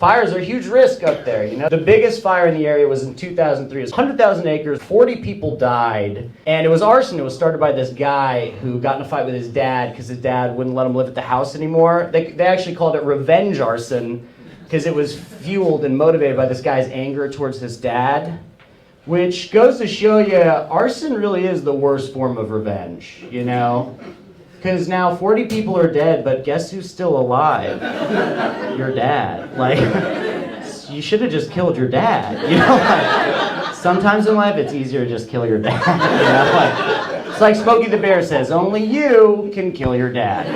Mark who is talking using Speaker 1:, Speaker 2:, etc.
Speaker 1: Fires are a huge risk up there, you know? The biggest fire in the area was in 2003. It was 100,000 acres, 40 people died, and it was arson. It was started by this guy who got in a fight with his dad because his dad wouldn't let him live at the house anymore. They actually called it revenge arson because it was fueled and motivated by this guy's anger towards his dad, which goes to show you arson really is the worst form of revenge, you know? Because now 40 people are dead, but guess who's still alive? Your dad. Like, you should have just killed your dad. You know, like, sometimes in life it's easier to just kill your dad. You know, like, it's like Smokey the Bear says, only you can kill your dad.